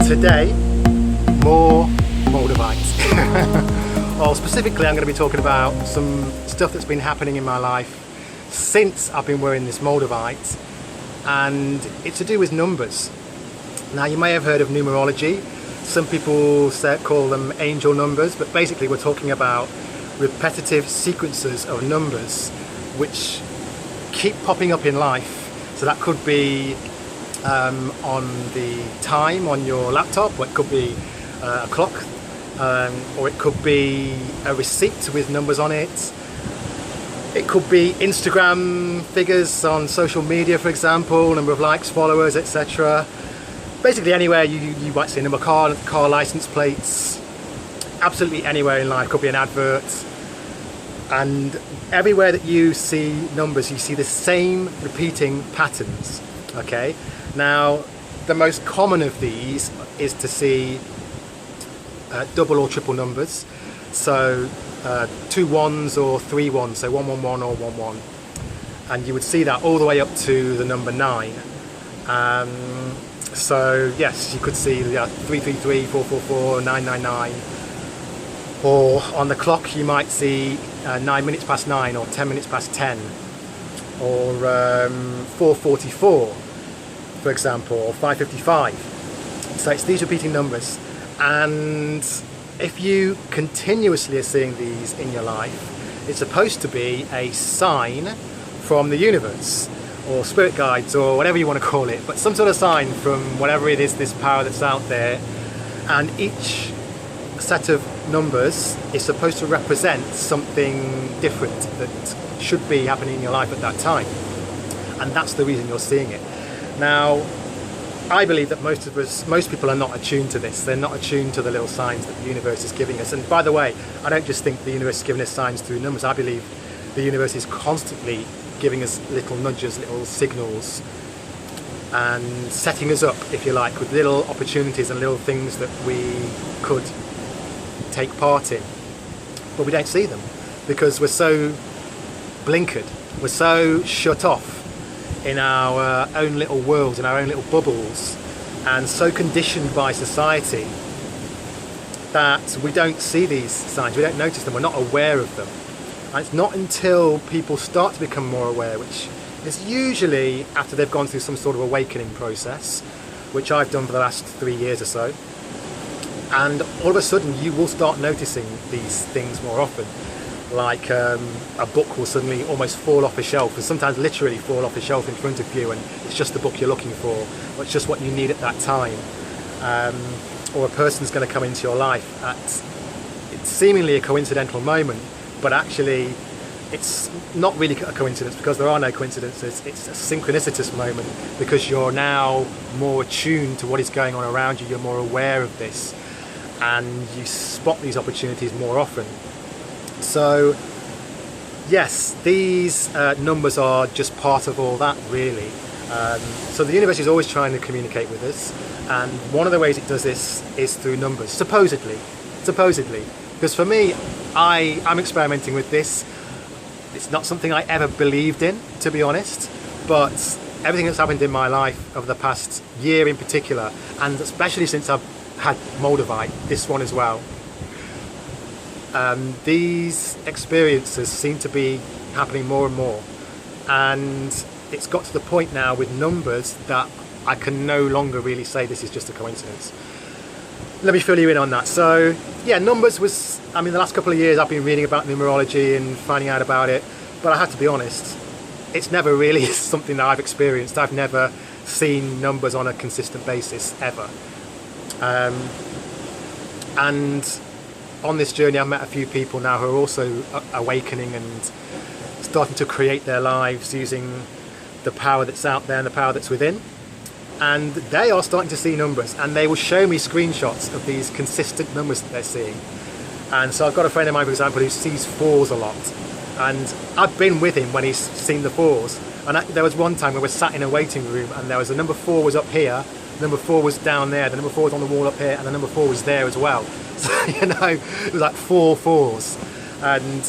Today, more Moldavite. Well, specifically I'm going to be talking about some stuff that's been happening in my life since I've been wearing this Moldavite, and it's to do with numbers. Now, you may have heard of numerology. Some people call them angel numbers, but basically we're talking about repetitive sequences of numbers which keep popping up in life. So that could be on the time on your laptop, or it could be a clock, or it could be a receipt with numbers on it. It could be Instagram figures on social media, for example, number of likes, followers, etc. Basically anywhere you might see a number of car license plates, absolutely anywhere in life. Could be an advert. And everywhere that you see numbers, you see the same repeating patterns. Okay, now the most common of these is to see double or triple numbers, so 2 1s or 3 1s, so 111 or 11, and you would see that all the way up to the number 9. So yes, you could see 333, 444, 999, or on the clock you might see 9 minutes past 9 or 10 minutes past 10, or 444, for example, or 555. So it's these repeating numbers, and if you continuously are seeing these in your life, it's supposed to be a sign from the universe or spirit guides or whatever you want to call it, but some sort of sign from whatever it is, this power that's out there. And each set of numbers is supposed to represent something different that should be happening in your life at that time, and that's the reason you're seeing it. Now, I believe that most people are not attuned to this. They're not attuned to the little signs that the universe is giving us. And by the way, I don't just think the universe is giving us signs through numbers. I believe the universe is constantly giving us little nudges, little signals, and setting us up, if you like, with little opportunities and little things that we could take part in. But we don't see them because we're so blinkered, we're so shut off in our own little worlds, in our own little bubbles, and so conditioned by society that we don't see these signs, we don't notice them, we're not aware of them. And it's not until people start to become more aware, which is usually after they've gone through some sort of awakening process, which I've done for the last 3 years or so, and all of a sudden you will start noticing these things more often. Like a book will suddenly almost fall off a shelf, and sometimes literally fall off a shelf in front of you, and it's just the book you're looking for, or it's just what you need at that time. Or a person's going to come into your life at it's seemingly a coincidental moment, but actually it's not really a coincidence, because there are no coincidences. It's a synchronicitous moment because you're now more attuned to what is going on around you, you're more aware of this, and you spot these opportunities more often. So yes, these numbers are just part of all that, really. So the universe is always trying to communicate with us, and one of the ways it does this is through numbers, supposedly. Because for me, I'm experimenting with this. It's not something I ever believed in, to be honest, but everything that's happened in my life over the past year in particular, and especially since I've had Moldavite, this one as well, these experiences seem to be happening more and more, and it's got to the point now with numbers that I can no longer really say this is just a coincidence. Let me fill you in on that. So yeah, numbers was, the last couple of years I've been reading about numerology and finding out about it, but I have to be honest, it's never really something that I've experienced. I've never seen numbers on a consistent basis ever, and on this journey I've met a few people now who are also awakening and starting to create their lives using the power that's out there and the power that's within, and they are starting to see numbers, and they will show me screenshots of these consistent numbers that they're seeing. And so I've got a friend of mine, for example, who sees 4s a lot, and I've been with him when he's seen the 4s, and there was one time where we sat in a waiting room and there was a number 4 was up here, number 4 was down there, the number 4 was on the wall up here, and the number 4 was there as well. So, it was like 4 4s, and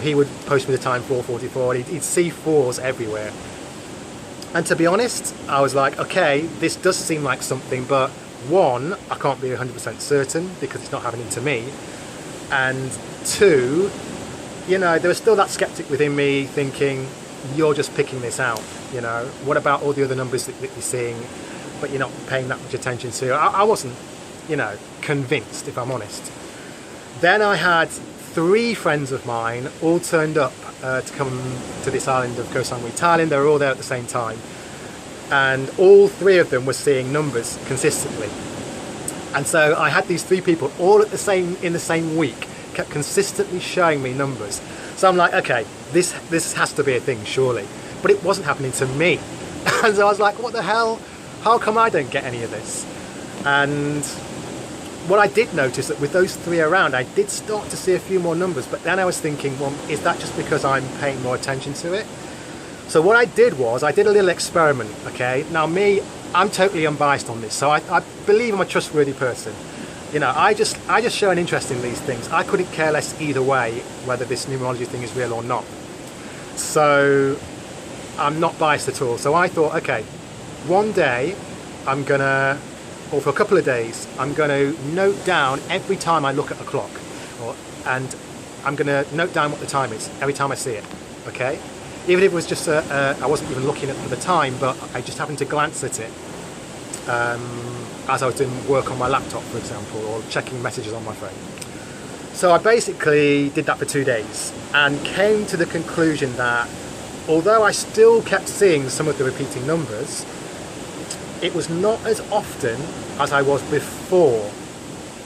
he would post me the time 4:44, and he'd see 4s everywhere. And to be honest, I was like, okay, this does seem like something, but one, I can't be 100% certain because it's not happening to me. And two, you know, there was still that skeptic within me thinking, you're just picking this out, you know, what about all the other numbers that you're seeing, but you're not paying that much attention to? I wasn't, you know, convinced, if I'm honest. Then I had 3 friends of mine all turned up to come to this island of Koh Samui, Thailand. They were all there at the same time, and all 3 of them were seeing numbers consistently. And so I had these 3 people all in the same week, kept consistently showing me numbers. So I'm like, okay, this has to be a thing, surely. But it wasn't happening to me. And so I was like, what the hell? How come I don't get any of this? And what I did notice that with those 3 around, I did start to see a few more numbers, but then I was thinking, well, is that just because I'm paying more attention to it? So what I did was, I did a little experiment, okay? Now me, I'm totally unbiased on this, so I believe I'm a trustworthy person. You know, I just show an interest in these things. I couldn't care less either way whether this numerology thing is real or not. So I'm not biased at all. So I thought, okay, one day I'm gonna, or for a couple of days, I'm gonna note down every time I look at the clock, and I'm gonna note down what the time is every time I see it, okay? Even if it was just I wasn't even looking at the time, but I just happened to glance at it as I was doing work on my laptop, for example, or checking messages on my phone. So I basically did that for 2 days and came to the conclusion that although I still kept seeing some of the repeating numbers, it was not as often as I was before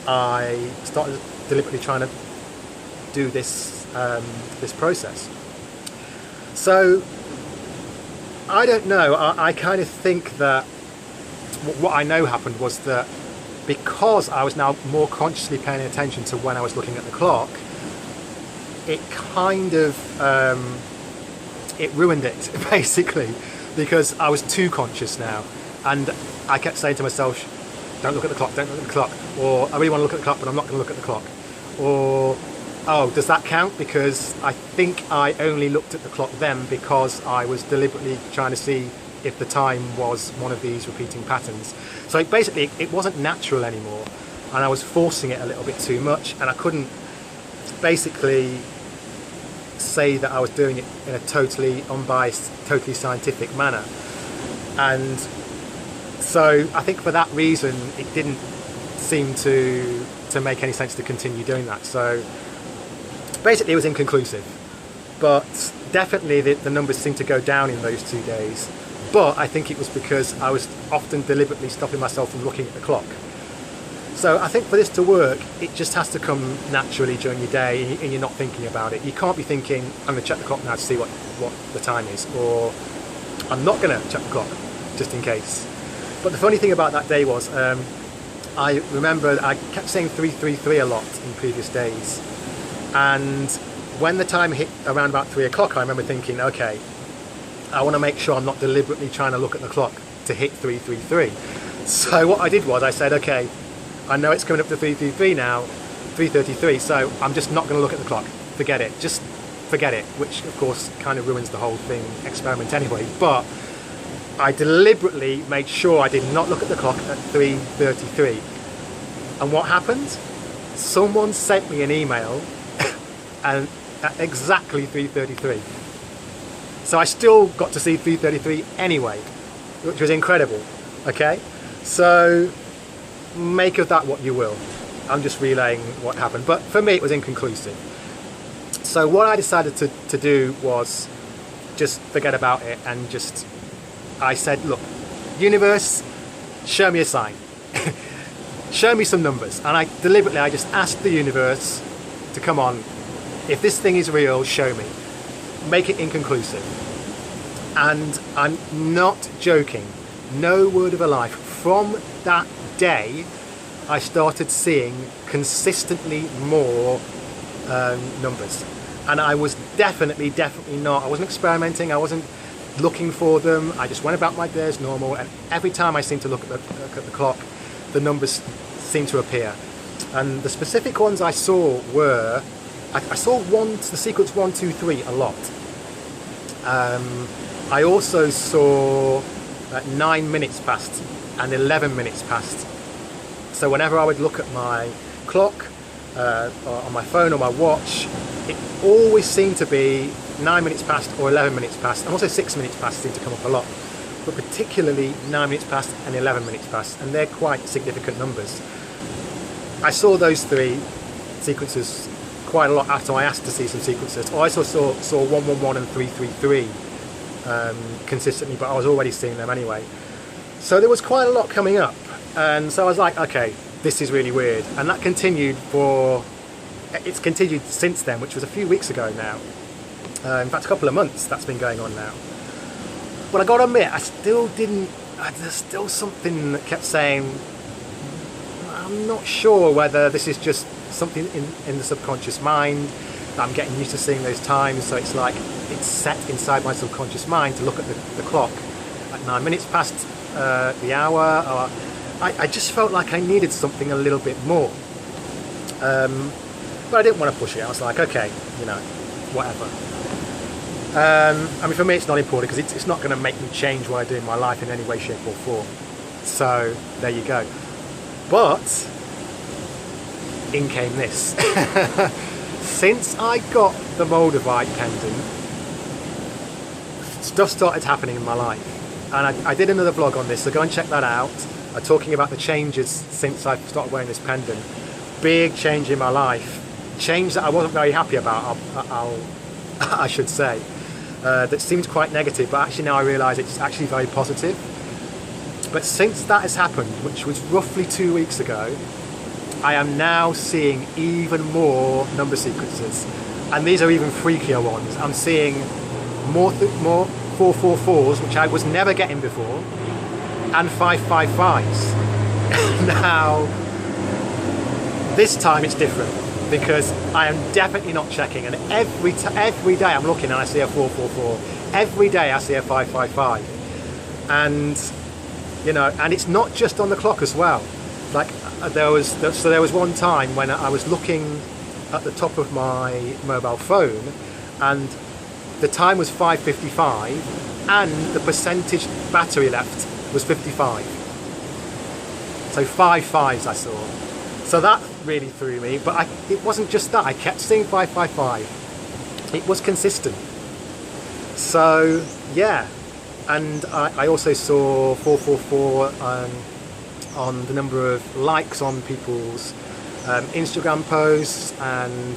I started deliberately trying to do this this process. So I don't know, I kind of think that what I know happened was that because I was now more consciously paying attention to when I was looking at the clock, it kind of it ruined it basically, because I was too conscious now, and I kept saying to myself, don't look at the clock, don't look at the clock, or I really want to look at the clock but I'm not going to look at the clock, or oh, does that count? Because I think I only looked at the clock then because I was deliberately trying to see if the time was one of these repeating patterns. So basically it wasn't natural anymore, and I was forcing it a little bit too much, and I couldn't basically say that I was doing it in a totally unbiased, totally scientific manner. And so I think for that reason it didn't seem to make any sense to continue doing that. So basically it was inconclusive, but definitely the numbers seemed to go down in those 2 days. But I think it was because I was often deliberately stopping myself from looking at the clock. So I think for this to work, it just has to come naturally during your day, and you're not thinking about it. You can't be thinking, I'm going to check the clock now to see what the time is, or I'm not going to check the clock just in case. But the funny thing about that day was, I remember I kept saying 333 a lot in previous days, and when the time hit around about 3 o'clock, I remember thinking, okay, I want to make sure I'm not deliberately trying to look at the clock to hit 333. So what I did was I said, okay, I know it's coming up to 333 now, 333, so I'm just not going to look at the clock. Forget it, just forget it, which of course kind of ruins the whole thing, experiment anyway. But I deliberately made sure I did not look at the clock at 333. And what happened? Someone sent me an email and at exactly 333. So I still got to see 333 anyway, which was incredible, okay? So make of that what you will. I'm just relaying what happened, but for me it was inconclusive. So what I decided to do was just forget about it, and just, I said, look, universe, show me a sign. Show me some numbers. And I just asked the universe to come on, if this thing is real, show me. Make it inconclusive. And I'm not joking, no word of a lie. From that day, I started seeing consistently more numbers. And I was definitely not, I wasn't experimenting, I wasn't looking for them, I just went about my day as normal, and every time I seemed to look at the clock, the numbers seemed to appear. And the specific ones I saw were, I saw the sequence 1, 2, 3 a lot. I also saw 9 minutes past and 11 minutes past. So whenever I would look at my clock or on my phone or my watch, it always seemed to be 9 minutes past or 11 minutes past, and also 6 minutes past seemed to come up a lot, but particularly 9 minutes past and 11 minutes past, and they're quite significant numbers. I saw those three sequences quite a lot after I asked to see some sequences. I also saw 111 and 333 consistently, but I was already seeing them anyway. So there was quite a lot coming up, and so I was like, okay, this is really weird. And that continued it's continued since then, which was a few weeks ago now. In fact, a couple of months that's been going on now. But I gotta admit, there's still something that kept saying, I'm not sure whether this is just something in the subconscious mind that I'm getting used to seeing those times, so it's like it's set inside my subconscious mind to look at the clock at 9 minutes past the hour, or I just felt like I needed something a little bit more. But I didn't want to push it. I was like, okay, whatever. I mean, for me it's not important because it's not going to make me change what I do in my life in any way, shape or form. So there you go. But in came this. Since I got the Moldavite pendant, stuff started happening in my life, and I did another vlog on this, so go and check that out. I'm talking about the changes since I started wearing this pendant. Big change in my life, change that I wasn't very happy about, I should say, that seemed quite negative, but actually now I realise it's actually very positive. But since that has happened, which was roughly 2 weeks ago, I am now seeing even more number sequences, and these are even freakier ones. I'm seeing more 444s, which I was never getting before, and 555s. Now, this time it's different because I am definitely not checking, and every day I'm looking and I see a 444. Every day I see a 555, and and it's not just on the clock as well. Like there was one time when I was looking at the top of my mobile phone, and the time was 5:55, and the percentage battery left was 55. So 5 5s I saw. So that really threw me. But it wasn't just that. I kept seeing 555. It was consistent. So yeah, and I also saw 444. On the number of likes on people's Instagram posts, and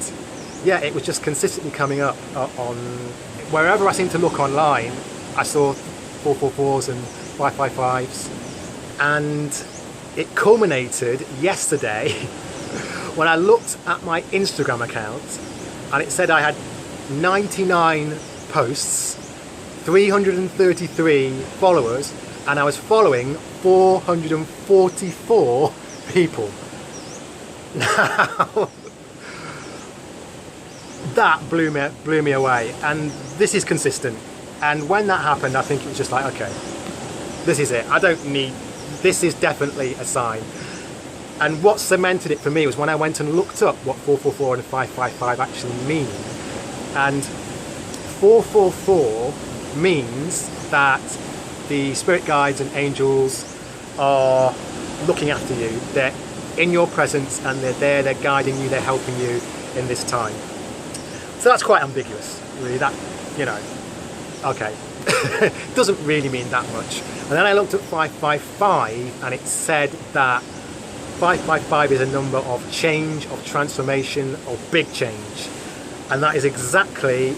yeah, it was just consistently coming up on wherever I seemed to look online. I saw 444s and 555s, and it culminated yesterday when I looked at my Instagram account, and it said I had 99 posts, 333 followers, and I was following 444 people. Now, that blew me away, and this is consistent. And when that happened, I think it was just like, okay, this is it. This is definitely a sign. And what cemented it for me was when I went and looked up what 444 and 555 actually mean. And 444 means that the spirit guides and angels are looking after you. They're in your presence, and they're guiding you, they're helping you in this time. So that's quite ambiguous, really. That, okay. Doesn't really mean that much. And then I looked at 555, and it said that 555 is a number of change, of transformation, of big change. And that is exactly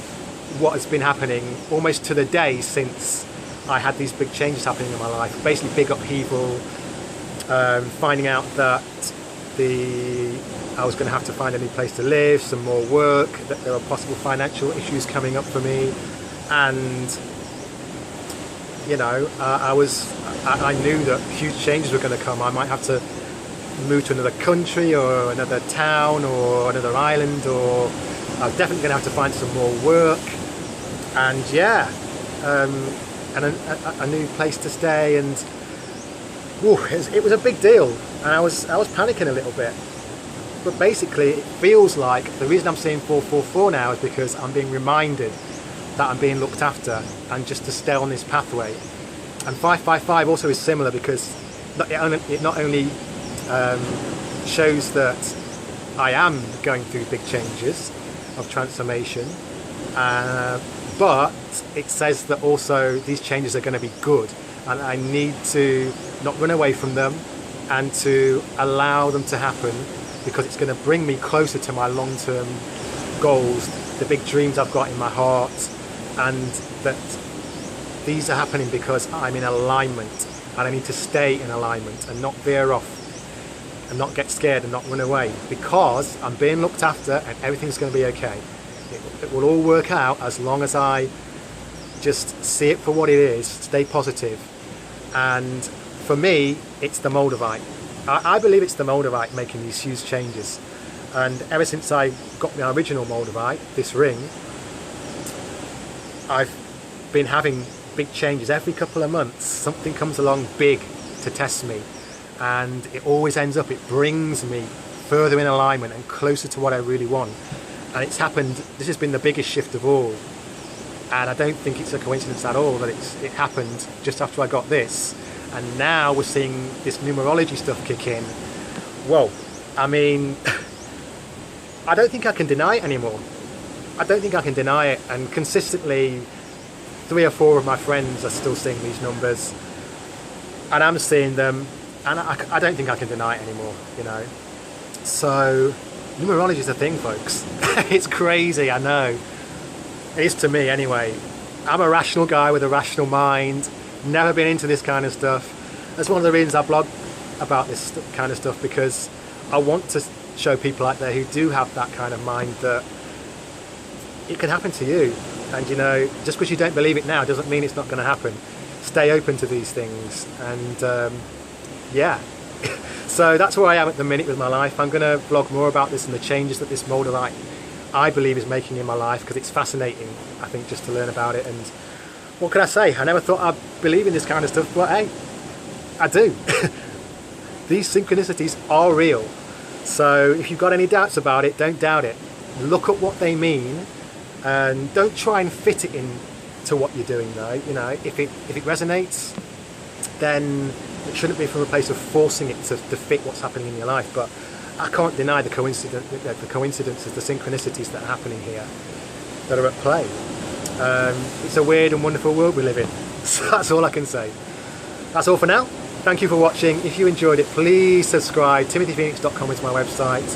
what has been happening almost to the day since I had these big changes happening in my life. Basically big upheaval, finding out that I was going to have to find a new place to live, some more work, that there were possible financial issues coming up for me, and I knew that huge changes were going to come. I might have to move to another country or another town or another island, or I was definitely going to have to find some more work, and yeah, and a new place to stay, and it was a big deal, and I was panicking a little bit. But basically, it feels like the reason I'm seeing 444 now is because I'm being reminded that I'm being looked after and just to stay on this pathway. And 555 also is similar, because it not only shows that I am going through big changes of transformation, but it says that also these changes are going to be good, and I need to not run away from them and to allow them to happen, because it's going to bring me closer to my long-term goals, the big dreams I've got in my heart, and that these are happening because I'm in alignment, and I need to stay in alignment and not veer off and not get scared and not run away, because I'm being looked after and everything's going to be okay. It will all work out as long as I just see it for what it is, stay positive. And for me, it's the Moldavite. I believe it's the Moldavite making these huge changes. And ever since I got my original Moldavite, this ring, I've been having big changes. Every couple of months something comes along big to test me, and it always ends up, it brings me further in alignment and closer to what I really want. And it's happened, this has been the biggest shift of all, and I don't think it's a coincidence at all that it happened just after I got this, and now we're seeing this numerology stuff kick in. Whoa, I mean, I don't think I can deny it anymore. I don't think I can deny it, and consistently 3 or 4 of my friends are still seeing these numbers, and I'm seeing them, and I don't think I can deny it anymore, you know. So numerology is a thing, folks. It's crazy, I know. It is to me anyway. I'm a rational guy with a rational mind, never been into this kind of stuff. That's one of the reasons I blog about this kind of stuff, because I want to show people out there who do have that kind of mind that it can happen to you. And you know, just because you don't believe it now doesn't mean it's not going to happen. Stay open to these things, and yeah. So that's where I am at the minute with my life. I'm going to vlog more about this and the changes that this Moldavite, I believe, is making in my life, because it's fascinating, I think, just to learn about it. And what can I say? I never thought I'd believe in this kind of stuff, but hey, I do. These synchronicities are real. So if you've got any doubts about it, don't doubt it. Look at what they mean, and don't try and fit it in to what you're doing though. You know, if it resonates, then it shouldn't be from a place of forcing it to fit what's happening in your life. But I can't deny the coincidences, the synchronicities that are happening here, that are at play. It's a weird and wonderful world we live in. So that's all I can say. That's all for now. Thank you for watching. If you enjoyed it, please subscribe. TimothyPhoenix.com is my website.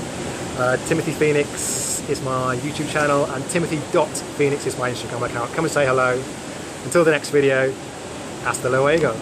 Timothy Phoenix is my YouTube channel, and Timothy.Phoenix is my Instagram account. Come and say hello. Until the next video, hasta luego.